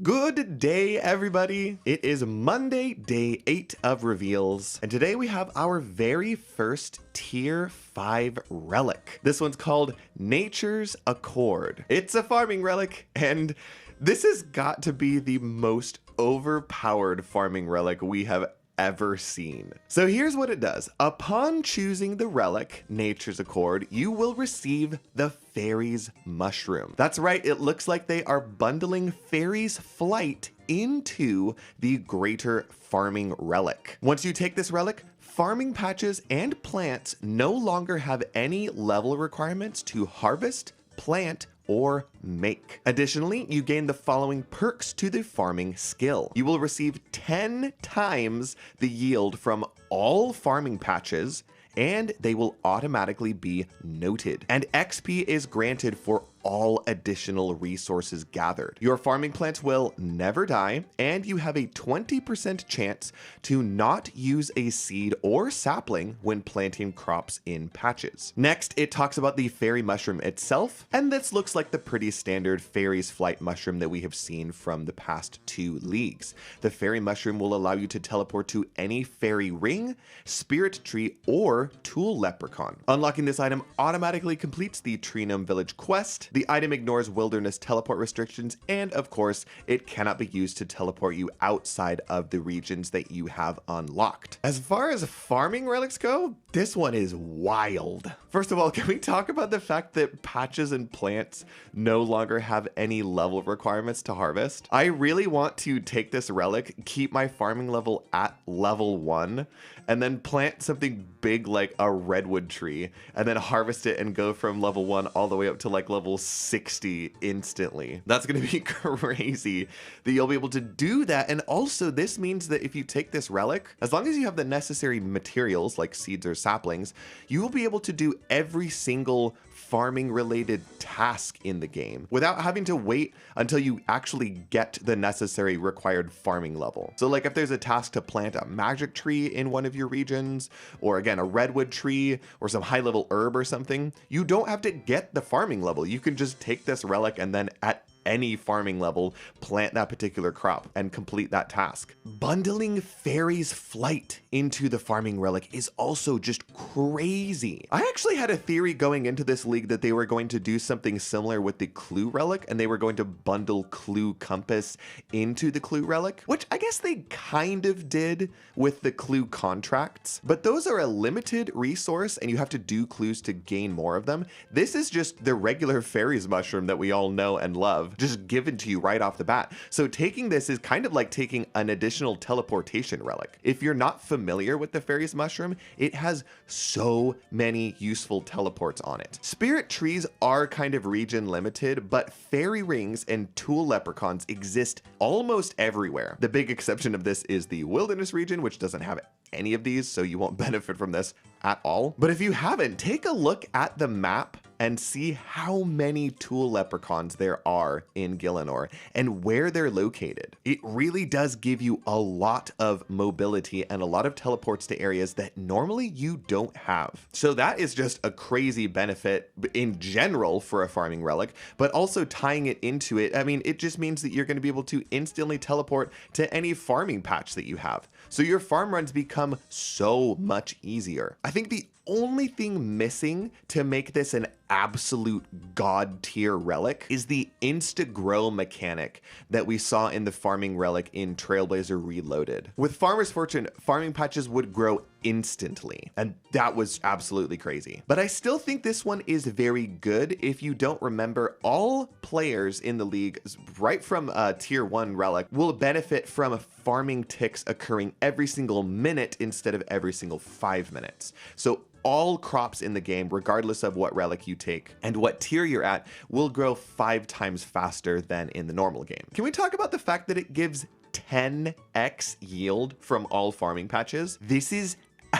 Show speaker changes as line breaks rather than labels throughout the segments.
Good day, everybody. It is Monday, day 8 of reveals, and today we have our very first tier 5 relic. This one's called Nature's Accord. It's a farming relic, and this has got to be the most overpowered farming relic we have ever seen. So here's what it does. Upon choosing the relic, Nature's Accord, you will receive the Fairy's Mushroom. That's right, it looks like they are bundling Fairy's Flight into the Greater Farming Relic. Once you take this relic, farming patches and plants no longer have any level requirements to harvest, plant, or make. Additionally, you gain the following perks to the farming skill. You will receive 10 times the yield from all farming patches, and they will automatically be noted. And XP is granted for all additional resources gathered. Your farming plants will never die, and you have a 20% chance to not use a seed or sapling when planting crops in patches. Next, it talks about the fairy mushroom itself, and this looks like the pretty standard fairy's flight mushroom that we have seen from the past 2 leagues. The fairy mushroom will allow you to teleport to any fairy ring, spirit tree, or tool leprechaun. Unlocking this item automatically completes the Tree Gnome Village quest. The item ignores wilderness teleport restrictions, and of course, it cannot be used to teleport you outside of the regions that you have unlocked. As far as farming relics go, this one is wild. First of all, can we talk about the fact that patches and plants no longer have any level requirements to harvest? I really want to take this relic, keep my farming level at level 1, and then plant something big like a redwood tree, and then harvest it and go from level 1 all the way up to like level 60 instantly. That's gonna be crazy that you'll be able to do that. And also this means that if you take this relic, as long as you have the necessary materials like seeds or saplings, you will be able to do every single farming related task in the game without having to wait until you actually get the necessary required farming level. So like if there's a task to plant a magic tree in one of your regions, or again a redwood tree or some high level herb or something, you don't have to get the farming level. You can just take this relic and then at any farming level, plant that particular crop and complete that task. Bundling Fairy's Flight into the farming relic is also just crazy. I actually had a theory going into this league that they were going to do something similar with the Clue relic, and they were going to bundle Clue Compass into the Clue relic, which I guess they kind of did with the Clue contracts, but those are a limited resource and you have to do clues to gain more of them. This is just the regular Fairy's Mushroom that we all know and love, just given to you right off the bat. So taking this is kind of like taking an additional teleportation relic. If you're not familiar with the Fairy's Mushroom, it has so many useful teleports on it. Spirit trees are kind of region limited, but fairy rings and tool leprechauns exist almost everywhere. The big exception of this is the wilderness region, which doesn't have any of these, so you won't benefit from this at all. But if you haven't, take a look at the map and see how many tool leprechauns there are in Gielinor and where they're located. It really does give you a lot of mobility and a lot of teleports to areas that normally you don't have. So that is just a crazy benefit in general for a farming relic, but also tying it into it, I mean, it just means that you're going to be able to instantly teleport to any farming patch that you have. So your farm runs become so much easier. I think the only thing missing to make this an absolute god tier relic is the insta grow mechanic that we saw in the farming relic in Trailblazer Reloaded. With Farmer's Fortune, farming patches would grow instantly, and that was absolutely crazy. But I still think this one is very good. If you don't remember, all players in the league right from tier 1 relic will benefit from farming ticks occurring every single minute instead of every single 5 minutes. So all crops in the game, regardless of what relic you take and what tier you're at, will grow 5 times faster than in the normal game. Can we talk about the fact that it gives 10x yield from all farming patches? This is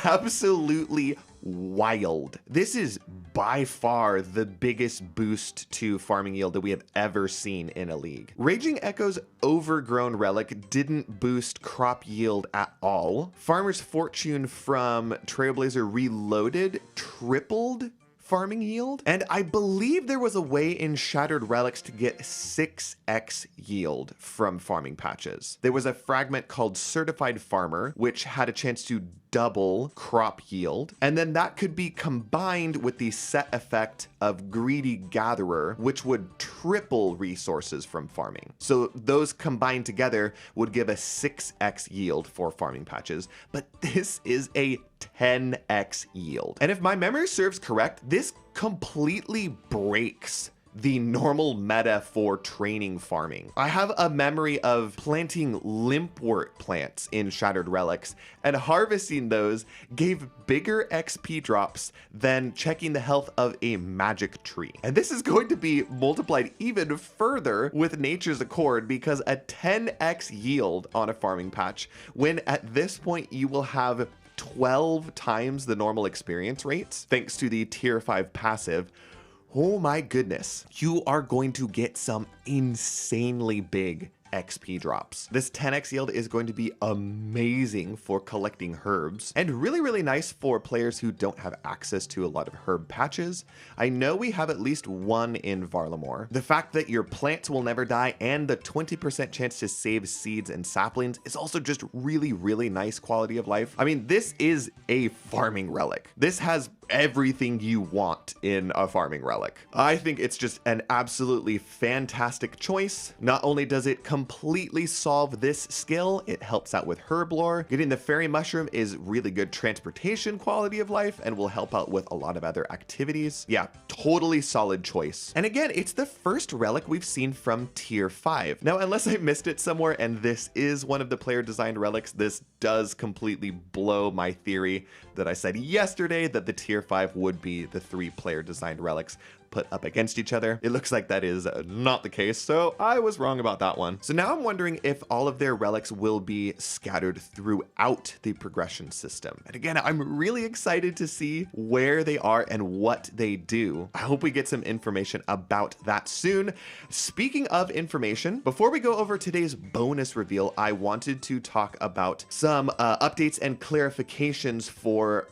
absolutely wild. This is by far the biggest boost to farming yield that we have ever seen in a league. Raging Echo's Overgrown Relic didn't boost crop yield at all. Farmer's Fortune from Trailblazer Reloaded tripled farming yield. And I believe there was a way in Shattered Relics to get 6x yield from farming patches. There was a fragment called Certified Farmer, which had a chance to double crop yield, and then that could be combined with the set effect of Greedy Gatherer, which would triple resources from farming. So those combined together would give a 6x yield for farming patches, but this is a 10x yield. And if my memory serves correct, this completely breaks the normal meta for training farming. I have a memory of planting limpwort plants in Shattered Relics, and harvesting those gave bigger XP drops than checking the health of a magic tree. And this is going to be multiplied even further with Nature's Accord, because a 10x yield on a farming patch, when at this point you will have 12 times the normal experience rates, thanks to the tier 5 passive. Oh my goodness, you are going to get some insanely big XP drops. This 10x yield is going to be amazing for collecting herbs, and really, really nice for players who don't have access to a lot of herb patches. I know we have at least one in Varlamore. The fact that your plants will never die and the 20% chance to save seeds and saplings is also just really, really nice quality of life. I mean, this is a farming relic. This has everything you want in a farming relic. I think it's just an absolutely fantastic choice. Not only does it completely solve this skill, it helps out with herb lore. Getting the fairy mushroom is really good transportation quality of life and will help out with a lot of other activities. Yeah, totally solid choice. And again, it's the first relic we've seen from tier 5. Now, unless I missed it somewhere and this is one of the player designed relics, this does completely blow my theory that I said yesterday that the tier 5 would be the 3 player designed relics put up against each other. It looks like that is not the case, so I was wrong about that one. So now I'm wondering if all of their relics will be scattered throughout the progression system. And again, I'm really excited to see where they are and what they do. I hope we get some information about that soon. Speaking of information, before we go over today's bonus reveal, I wanted to talk about some updates and clarifications for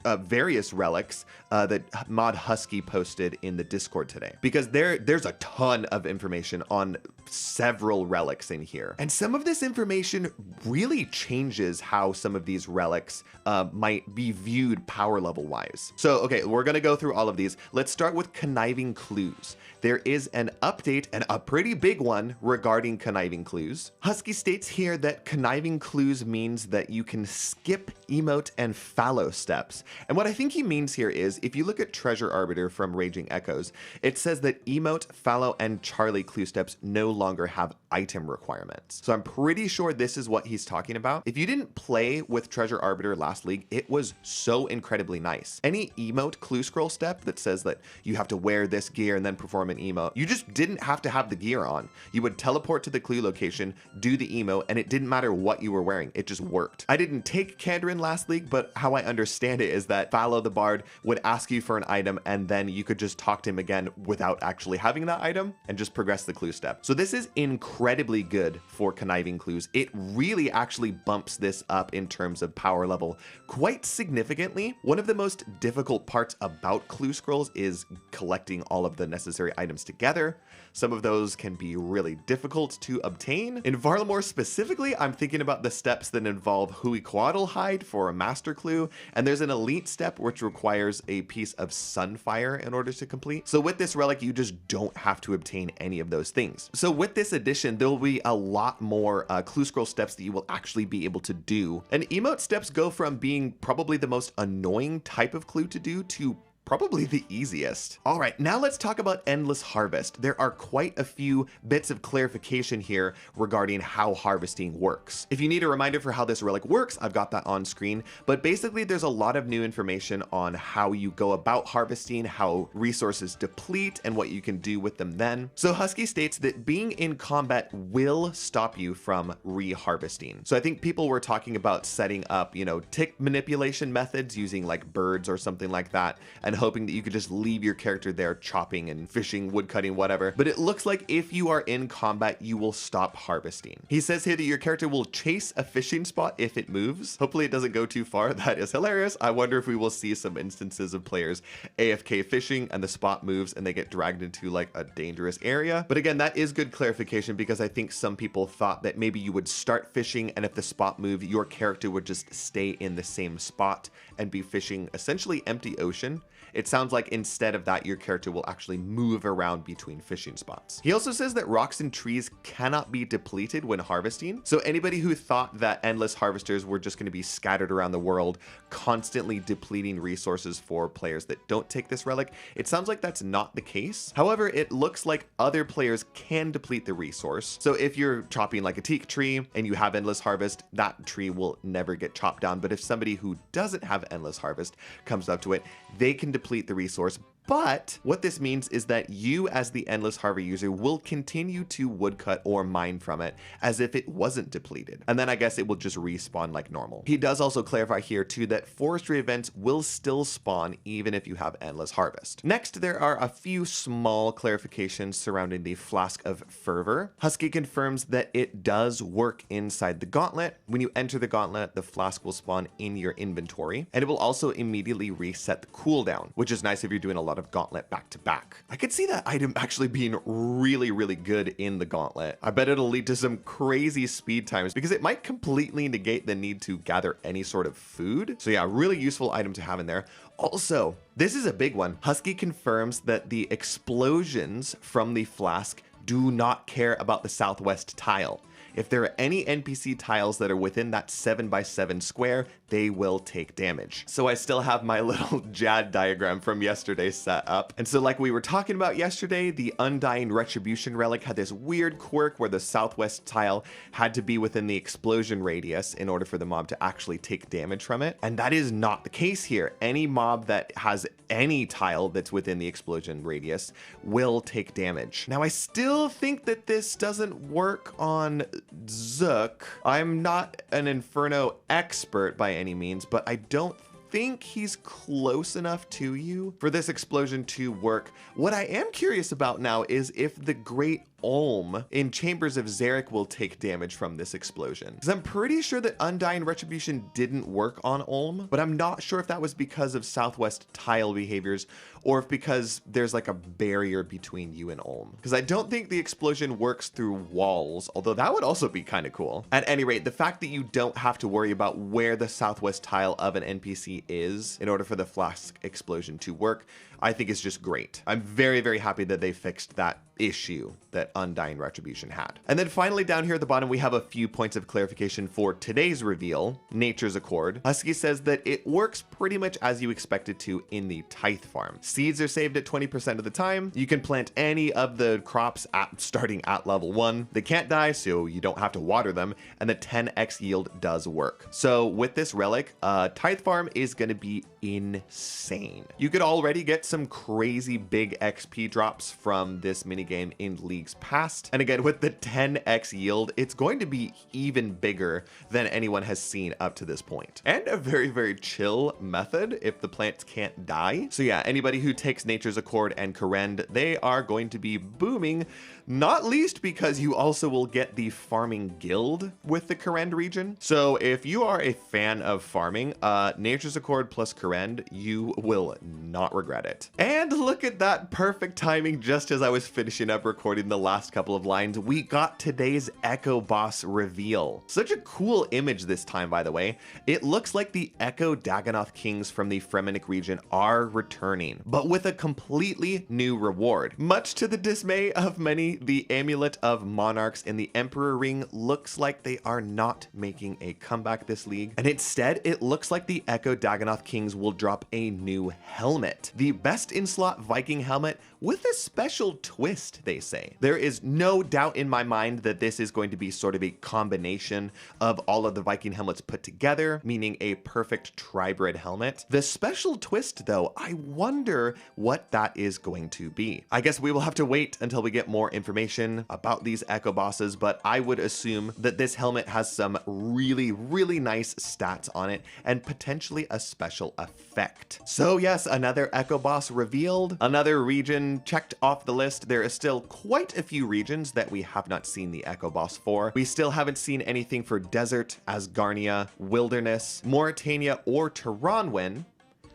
various relics that Mod Husky posted in the Discord today, because there's a ton of information on several relics in here, and some of this information really changes how some of these relics might be viewed power level wise. So okay, we're gonna go through all of these. Let's start with Conniving Clues. There is an update, and a pretty big one, regarding Conniving Clues. Husky states here that Conniving Clues means that you can skip emote and fallow steps. And what I think he means here is, if you look at Treasure Arbiter from Raging Echoes, it says that emote, fallow, and Charlie clue steps no longer have item requirements. So I'm pretty sure this is what he's talking about. If you didn't play with Treasure Arbiter last league, it was so incredibly nice. Any emote clue scroll step that says that you have to wear this gear and then perform an emote, you just didn't have to have the gear on. You would teleport to the clue location, do the emote, and it didn't matter what you were wearing. It just worked. I didn't take Kandrin last league, but how I understand it is that Fallow the Bard would ask you for an item, and then you could just talk to him again without actually having that item and just progress the clue step. So this is incredibly good for Conniving Clues. It really actually bumps this up in terms of power level quite significantly. One of the most difficult parts about clue scrolls is collecting all of the necessary items together. Some of those can be really difficult to obtain. In Varlamore specifically, I'm thinking about the steps that involve Huiquatl hide for a master clue, and there's an elite step which requires a piece of Sunfire in order to complete. So with this relic, you just don't have to obtain any of those things. So with this addition, there will be a lot more clue scroll steps that you will actually be able to do. And emote steps go from being probably the most annoying type of clue to do to probably the easiest. All right, now let's talk about Endless Harvest. There are quite a few bits of clarification here regarding how harvesting works. If you need a reminder for how this relic works, I've got that on screen, but basically there's a lot of new information on how you go about harvesting, how resources deplete, and what you can do with them then. So Husky states that being in combat will stop you from re-harvesting. So I think people were talking about setting up, tick manipulation methods using like birds or something like that, and hoping that you could just leave your character there chopping and fishing, woodcutting, whatever. But it looks like if you are in combat, you will stop harvesting. He says here that your character will chase a fishing spot if it moves. Hopefully it doesn't go too far. That is hilarious. I wonder if we will see some instances of players AFK fishing and the spot moves and they get dragged into like a dangerous area. But again, that is good clarification because I think some people thought that maybe you would start fishing and if the spot moved, your character would just stay in the same spot and be fishing essentially empty ocean. It sounds like instead of that, your character will actually move around between fishing spots. He also says that rocks and trees cannot be depleted when harvesting. So anybody who thought that endless harvesters were just going to be scattered around the world, constantly depleting resources for players that don't take this relic, it sounds like that's not the case. However, it looks like other players can deplete the resource. So if you're chopping like a teak tree and you have endless harvest, that tree will never get chopped down. But if somebody who doesn't have endless harvest comes up to it, they can deplete the resource. But what this means is that you as the Endless Harvest user will continue to woodcut or mine from it as if it wasn't depleted. And then I guess it will just respawn like normal. He does also clarify here too that forestry events will still spawn even if you have Endless Harvest. Next, there are a few small clarifications surrounding the Flask of Fervour. Husky confirms that it does work inside the gauntlet. When you enter the gauntlet, the flask will spawn in your inventory and it will also immediately reset the cooldown, which is nice if you're doing a lot of gauntlet back to back. I could see that item actually being really good in the gauntlet. I bet it'll lead to some crazy speed times because it might completely negate the need to gather any sort of food. So yeah, really useful item to have in there. Also, this is a big one. Husky confirms that the explosions from the flask do not care about the southwest tile. If there are any NPC tiles that are within that 7x7 square, they will take damage. So I still have my little JAD diagram from yesterday set up. And so like we were talking about yesterday, the Undying Retribution relic had this weird quirk where the southwest tile had to be within the explosion radius in order for the mob to actually take damage from it. And that is not the case here. Any mob that has any tile that's within the explosion radius will take damage. Now I still think that this doesn't work on Zook. I'm not an Inferno expert by any means, but I don't think he's close enough to you for this explosion to work. What I am curious about now is if the Great Olm in Chambers of Zarek will take damage from this explosion. Because I'm pretty sure that Undying Retribution didn't work on Olm, but I'm not sure if that was because of Southwest tile behaviors or if because there's like a barrier between you and Olm. Because I don't think the explosion works through walls, although that would also be kind of cool. At any rate, the fact that you don't have to worry about where the Southwest tile of an NPC is in order for the flask explosion to work, I think is just great. I'm very happy that they fixed that issue that Undying Retribution had. And then finally down here at the bottom, we have a few points of clarification for today's reveal, Nature's Accord. Husky says that it works pretty much as you expect it to in the Tithe Farm. Seeds are saved at 20% of the time. You can plant any of the crops starting at level 1. They can't die, so you don't have to water them, and the 10x yield does work. So with this relic, Tithe Farm is going to be insane. You could already get some crazy big XP drops from this minigame in leagues past. And again, with the 10x yield, it's going to be even bigger than anyone has seen up to this point. And a very chill method if the plants can't die. So yeah, anybody who takes Nature's Accord and Korend, they are going to be booming, not least because you also will get the farming guild with the Korend region. So if you are a fan of farming, Nature's Accord plus Korend, you will not regret it. And look at that perfect timing. Just as I was finishing up recording the last couple of lines, we got today's Echo Boss reveal. Such a cool image this time, by the way. It looks like the Echo Dagannoth Kings from the Fremennik region are returning, but with a completely new reward. Much to the dismay of many, the Amulet of Monarchs in the Emperor Ring looks like they are not making a comeback this league, and instead it looks like the Echo Dagannoth Kings will drop a new helmet. The best in slot Viking helmet with a special twist, they say. There is no doubt in my mind that this is going to be sort of a combination of all of the Viking helmets put together, meaning a perfect tribrid helmet. The special twist though, I wonder what that is going to be. I guess we will have to wait until we get more information information about these echo bosses, but I would assume that this helmet has some really, really nice stats on it and potentially a special effect. So yes, another echo boss revealed, another region checked off the list. There is still quite a few regions that we have not seen the echo boss for. We still haven't seen anything for Desert, Asgarnia, Wilderness, Mauritania, or Tehranwen.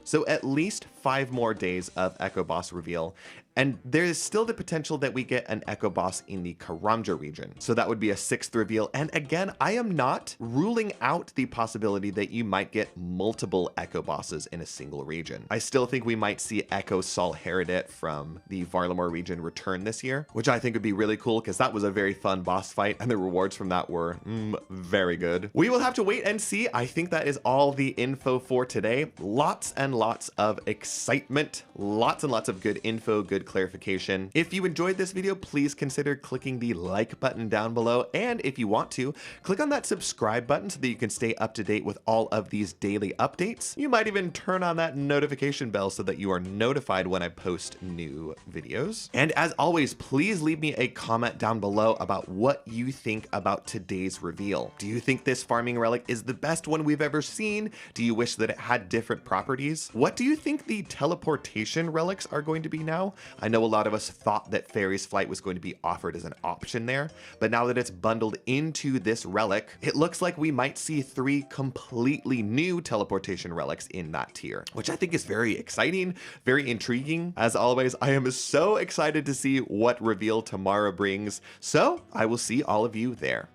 So at least 5 more days of echo boss reveal. And there is still the potential that we get an echo boss in the Karamja region. So that would be a 6th reveal. And again, I am not ruling out the possibility that you might get multiple echo bosses in a single region. I still think we might see Echo Sol Herodit from the Varlamore region return this year, which I think would be really cool because that was a very fun boss fight and the rewards from that were very good. We will have to wait and see. I think that is all the info for today. Lots and lots of excitement, lots and lots of good info, good clarification. If you enjoyed this video, please consider clicking the like button down below. And if you want to, click on that subscribe button so that you can stay up to date with all of these daily updates. You might even turn on that notification bell so that you are notified when I post new videos. And as always, please leave me a comment down below about what you think about today's reveal. Do you think this farming relic is the best one we've ever seen? Do you wish that it had different properties? What do you think the teleportation relics are going to be now? I know a lot of us thought that Fairy's Flight was going to be offered as an option there, but now that it's bundled into this relic, it looks like we might see 3 completely new teleportation relics in that tier, which I think is very exciting, very intriguing. As always, I am so excited to see what reveal tomorrow brings, so I will see all of you there.